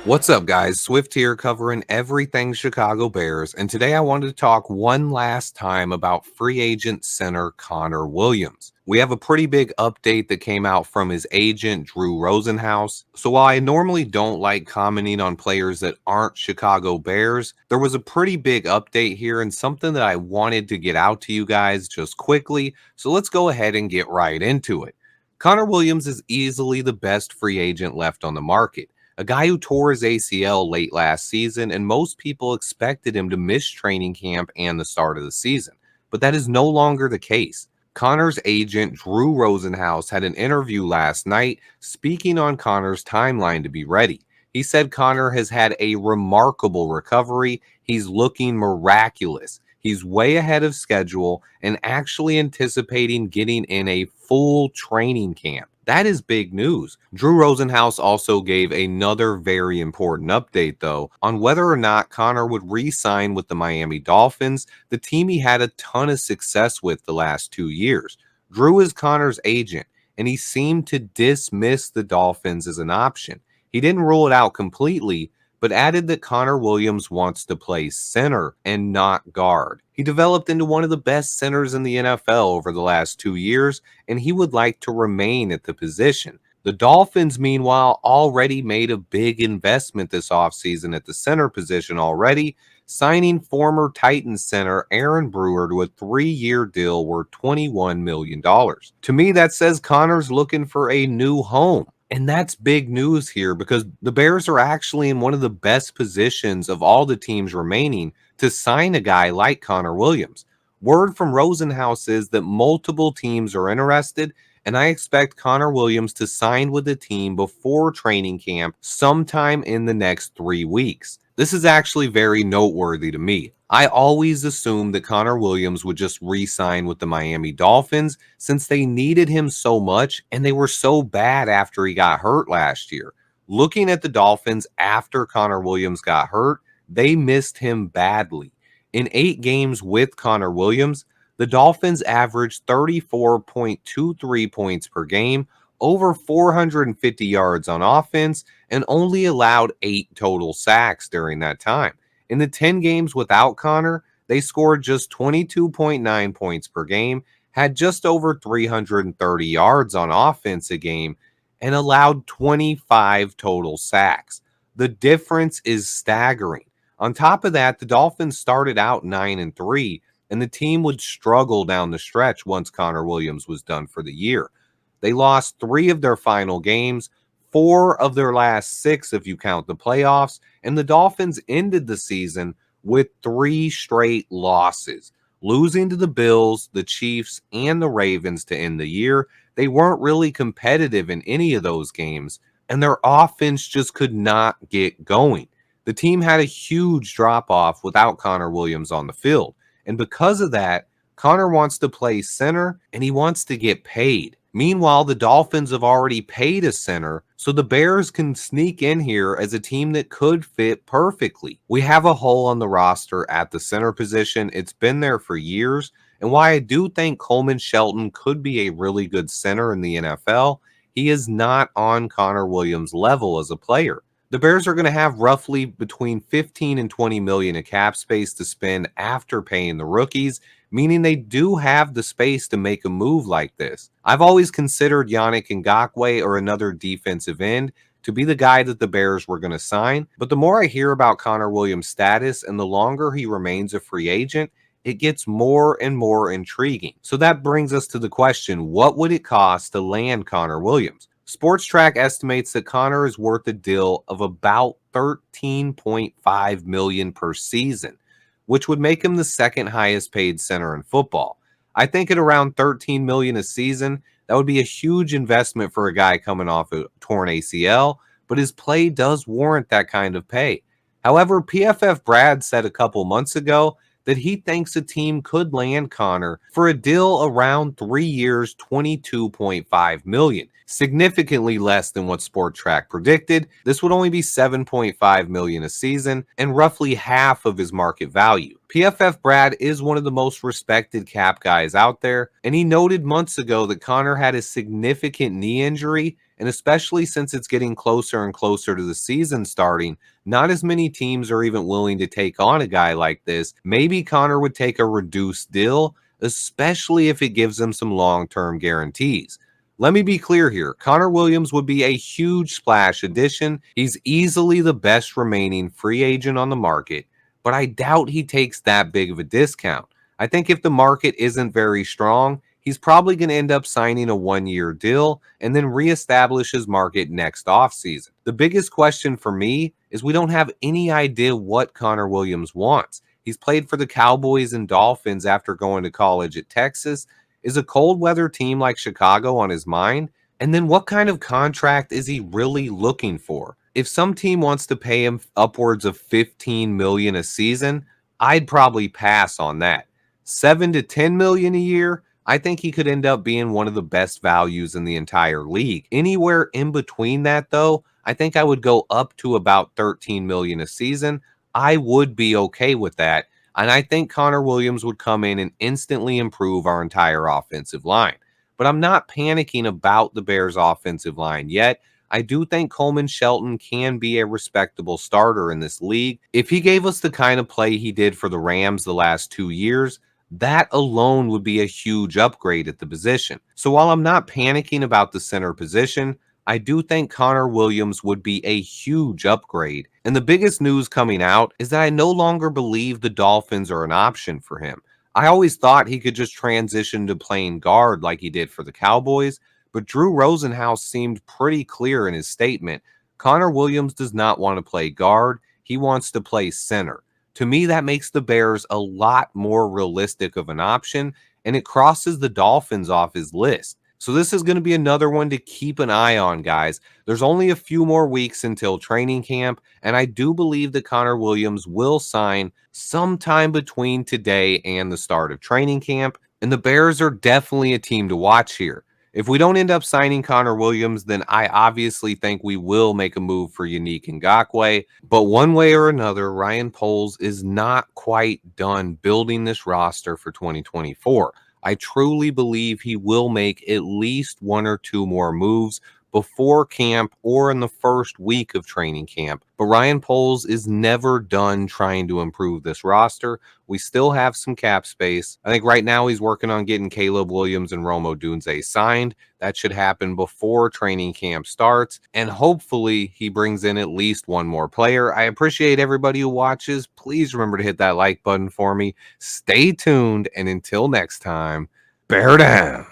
What's up, guys? Swift here covering everything Chicago Bears, and today I wanted to talk one last time about free agent center Connor Williams. We have a pretty big update that came out from his agent, Drew Rosenhaus. So while I normally don't like commenting on players that aren't Chicago Bears, there was a pretty big update here and something that I wanted to get out to you guys just quickly. So let's go ahead and get right into it. Connor Williams is easily the best free agent left on the market. A guy who tore his ACL late last season, and most people expected him to miss training camp and the start of the season. But that is no longer the case. Connor's agent, Drew Rosenhaus, had an interview last night speaking on Connor's timeline to be ready. He said Connor has had a remarkable recovery. He's looking miraculous. He's way ahead of schedule and actually anticipating getting in a full training camp. That is big news. Drew Rosenhaus also gave another very important update, though, on whether or not Connor would re-sign with the Miami Dolphins, the team he had a ton of success with the last 2 years. Drew is Connor's agent, and he seemed to dismiss the Dolphins as an option. He didn't rule it out completely, but added that Connor Williams wants to play center and not guard. He developed into one of the best centers in the NFL over the last 2 years, and he would like to remain at the position. The Dolphins, meanwhile, already made a big investment this offseason at the center position already, signing former Titans center Aaron Brewer to a 3-year deal worth $21 million. To me, that says Connor's looking for a new home. And that's big news here because the Bears are actually in one of the best positions of all the teams remaining to sign a guy like Connor Williams. Word from Rosenhaus is that multiple teams are interested, and I expect Connor Williams to sign with the team before training camp sometime in the next 3 weeks. This is actually very noteworthy to me. I always assumed that Connor Williams would just re-sign with the Miami Dolphins since they needed him so much and they were so bad after he got hurt last year. Looking at the Dolphins after Connor Williams got hurt, they missed him badly. In 8 games with Connor Williams, the Dolphins averaged 34.23 points per game, over 450 yards on offense, and only allowed 8 total sacks during that time. In the 10 games without Connor, they scored just 22.9 points per game, had just over 330 yards on offense a game, and allowed 25 total sacks. The difference is staggering. On top of that, the Dolphins started out 9-3, and the team would struggle down the stretch once Connor Williams was done for the year. They lost 3 of their final games, 4 of their last 6 if you count the playoffs, and the Dolphins ended the season with 3 straight losses, losing to the Bills, the Chiefs, and the Ravens to end the year. They weren't really competitive in any of those games, and their offense just could not get going. The team had a huge drop-off without Connor Williams on the field, and because of that, Connor wants to play center, and he wants to get paid. Meanwhile, the Dolphins have already paid a center, so the Bears can sneak in here as a team that could fit perfectly. We have a hole on the roster at the center position. It's been there for years, and while I do think Coleman Shelton could be a really good center in the NFL, he is not on Connor Williams' level as a player. The Bears are going to have roughly between 15 and 20 million in cap space to spend after paying the rookies, meaning they do have the space to make a move like this. I've always considered Yannick Ngakoue or another defensive end to be the guy that the Bears were going to sign, but the more I hear about Connor Williams' status and the longer he remains a free agent, it gets more and more intriguing. So that brings us to the question, what would it cost to land Connor Williams? Sports Track estimates that Connor is worth a deal of about $13.5 million per season, which would make him the second highest paid center in football. I think at around $13 million a season, that would be a huge investment for a guy coming off a torn ACL, but his play does warrant that kind of pay. However, PFF Brad said a couple months ago that he thinks a team could land Connor for a deal around 3 years, $22.5 million, significantly less than what Sport Track predicted. This would only be $7.5 million a season and roughly half of his market value. PFF Brad is one of the most respected cap guys out there, and he noted months ago that Connor had a significant knee injury And especially since it's getting closer and closer to the season starting, not as many teams are even willing to take on a guy like this. Maybe Connor would take a reduced deal, especially if it gives him some long term guarantees. Let me be clear here. Connor Williams would be a huge splash addition. He's easily the best remaining free agent on the market, but I doubt he takes that big of a discount. I think if the market isn't very strong, he's probably going to end up signing a 1 year deal and then reestablish his market next offseason. The biggest question for me is we don't have any idea what Connor Williams wants. He's played for the Cowboys and Dolphins after going to college at Texas. Is a cold weather team like Chicago on his mind? And then what kind of contract is he really looking for? If some team wants to pay him upwards of 15 million a season, I'd probably pass on that. 7 to 10 million a year, I think he could end up being one of the best values in the entire league. Anywhere in between that though, I think I would go up to about 13 million a season. I would be okay with that. And I think Connor Williams would come in and instantly improve our entire offensive line. But I'm not panicking about the Bears' offensive line yet. I do think Coleman Shelton can be a respectable starter in this league. If he gave us the kind of play he did for the Rams the last 2 years, that alone would be a huge upgrade at the position. So while I'm not panicking about the center position, I do think Connor Williams would be a huge upgrade. And the biggest news coming out is that I no longer believe the Dolphins are an option for him. I always thought he could just transition to playing guard like he did for the Cowboys, but Drew Rosenhaus seemed pretty clear in his statement. Connor Williams does not want to play guard, he wants to play center. To me, that makes the Bears a lot more realistic of an option, and it crosses the Dolphins off his list. So this is going to be another one to keep an eye on, guys. There's only a few more weeks until training camp, and I do believe that Connor Williams will sign sometime between today and the start of training camp, and the Bears are definitely a team to watch here. If we don't end up signing Connor Williams, then I obviously think we will make a move for Yannick Ngakoue. But one way or another, Ryan Poles is not quite done building this roster for 2024. I truly believe he will make at least one or two more moves before camp or in the first week of training camp. But Ryan Poles is never done trying to improve this roster. We still have some cap space. I think right now he's working on getting Caleb Williams and Rome Odunze signed. That should happen before training camp starts. And hopefully he brings in at least one more player. I appreciate everybody who watches. Please remember to hit that like button for me. Stay tuned. And until next time, bear down.